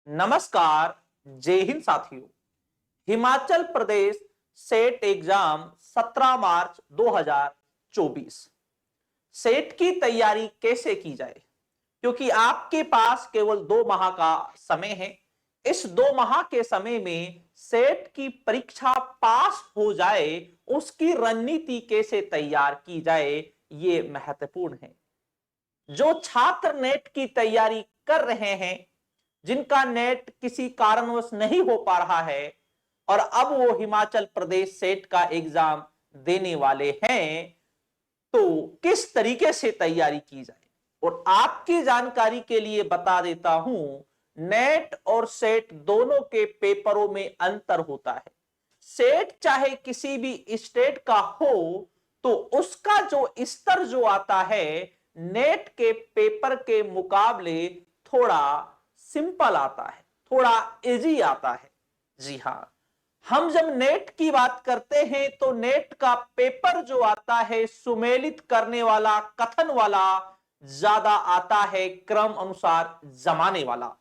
नमस्कार। जय हिंद साथियों। हिमाचल प्रदेश सेट एग्जाम 17 मार्च 2024। सेट की तैयारी कैसे की जाए, क्योंकि आपके पास केवल 2 माह का समय है। इस 2 माह के समय में सेट की परीक्षा पास हो जाए, उसकी रणनीति कैसे तैयार की जाए, ये महत्वपूर्ण है। जो छात्र नेट की तैयारी कर रहे हैं, जिनका नेट किसी कारणवश नहीं हो पा रहा है और अब वो हिमाचल प्रदेश सेट का एग्जाम देने वाले हैं, तो किस तरीके से तैयारी की जाए। और आपकी जानकारी के लिए बता देता हूं, नेट और सेट दोनों के पेपरों में अंतर होता है। सेट चाहे किसी भी स्टेट का हो, तो उसका जो स्तर जो आता है, नेट के पेपर के मुकाबले थोड़ा सिंपल आता है, थोड़ा इजी आता है। जी हां, हम जब नेट की बात करते हैं तो नेट का पेपर जो आता है, सुमेलित करने वाला, कथन वाला ज्यादा आता है, क्रम अनुसार जमाने वाला।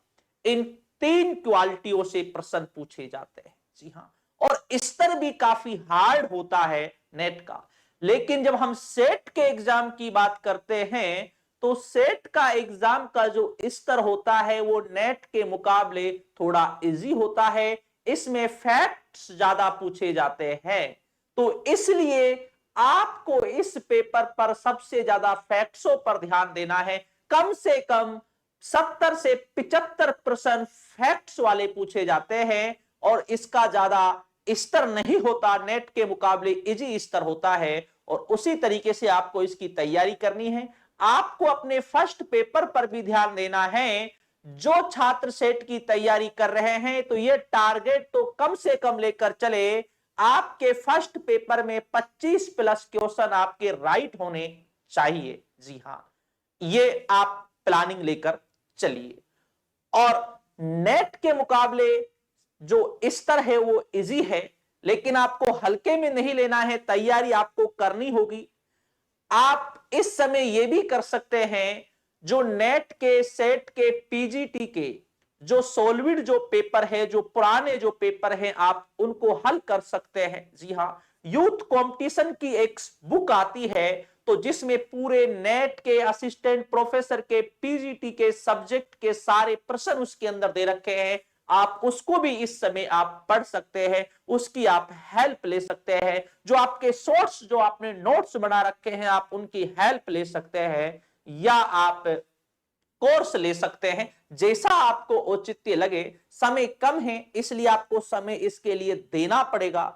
इन 3 क्वालिटियों से प्रश्न पूछे जाते हैं। जी हां, और स्तर भी काफी हार्ड होता है नेट का। लेकिन जब हम सेट के एग्जाम की बात करते हैं, तो सेट का एग्जाम का जो स्तर होता है वो नेट के मुकाबले थोड़ा इजी होता है। इसमें फैक्ट्स ज्यादा पूछे जाते हैं, तो इसलिए आपको इस पेपर पर सबसे ज्यादा फैक्ट्सों पर ध्यान देना है। कम से कम 70 से 75 प्रश्न फैक्ट्स वाले पूछे जाते हैं और इसका ज्यादा स्तर नहीं होता, नेट के मुकाबले इजी स्तर होता है। और उसी तरीके से आपको इसकी तैयारी करनी है। आपको अपने फर्स्ट पेपर पर भी ध्यान देना है। जो छात्र सेट की तैयारी कर रहे हैं, तो ये टारगेट तो कम से कम लेकर चले, आपके फर्स्ट पेपर में 25 प्लस क्वेश्चन आपके राइट होने चाहिए। जी हां, ये आप प्लानिंग लेकर चलिए। और नेट के मुकाबले जो स्तर है वो इजी है, लेकिन आपको हल्के में नहीं लेना है, तैयारी आपको करनी होगी। आप इस समय यह भी कर सकते हैं, जो नेट के सेट के पीजीटी के जो सॉल्विड जो पेपर है, जो पुराने जो पेपर हैं, आप उनको हल कर सकते हैं। जी हां, यूथ कंपटीशन की एक बुक आती है, तो जिसमें पूरे नेट के असिस्टेंट प्रोफेसर के पीजीटी के सब्जेक्ट के सारे प्रश्न उसके अंदर दे रखे हैं। आप उसको भी इस समय आप पढ़ सकते हैं, उसकी आप हेल्प ले सकते हैं। जो आपके सोर्स, जो आपने नोट्स बना रखे हैं, आप उनकी हेल्प ले सकते हैं, या आप कोर्स ले सकते हैं, जैसा आपको औचित्य लगे। समय कम है, इसलिए आपको समय इसके लिए देना पड़ेगा।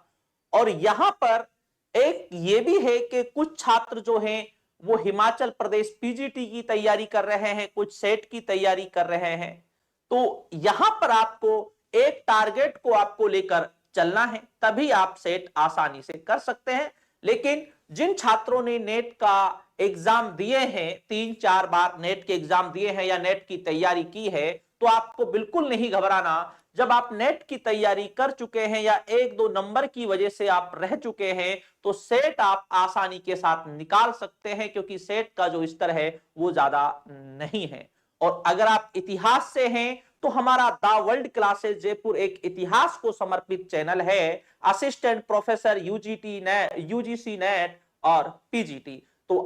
और यहां पर एक ये भी है कि कुछ छात्र जो हैं, वो हिमाचल प्रदेश पीजीटी की तैयारी कर रहे हैं, कुछ सेट की तैयारी कर रहे हैं। तो यहां पर आपको एक टारगेट को आपको लेकर चलना है, तभी आप सेट आसानी से कर सकते हैं। लेकिन जिन छात्रों ने नेट का एग्जाम दिए हैं, 3-4 बार नेट के एग्जाम दिए हैं या नेट की तैयारी की है, तो आपको बिल्कुल नहीं घबराना। जब आप नेट की तैयारी कर चुके हैं या 1-2 नंबर की वजह से आप रह चुके हैं, तो सेट आप आसानी के साथ निकाल सकते हैं, क्योंकि सेट का जो स्तर है वो ज्यादा नहीं है। और अगर आप इतिहास से हैं, तो हमारा द वर्ल्ड क्लासेस जयपुर एक इतिहास को समर्पित चैनल है। Assistant professor UGT net, UGC net और पीजीटी। तो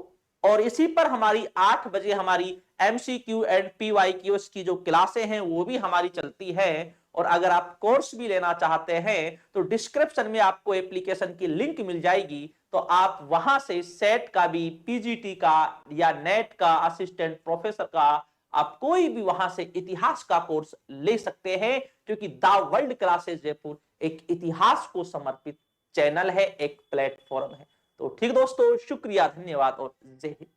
और इसी पर हमारी 8 बजे हमारी एमसीक्यू एंड पीवाईक्यू की जो क्लासें हैं वो भी हमारी चलती है। और अगर आप कोर्स भी लेना चाहते हैं, तो डिस्क्रिप्शन में आपको एप्लीकेशन की लिंक मिल जाएगी, तो आप वहां से सेट का भी, पीजीटी का या नेट का, असिस्टेंट प्रोफेसर का, आप कोई भी वहां से इतिहास का कोर्स ले सकते हैं। क्योंकि द वर्ल्ड क्लासेस जयपुर एक इतिहास को समर्पित चैनल है, एक प्लेटफॉर्म है। तो ठीक दोस्तों, शुक्रिया, धन्यवाद और जय हिंद।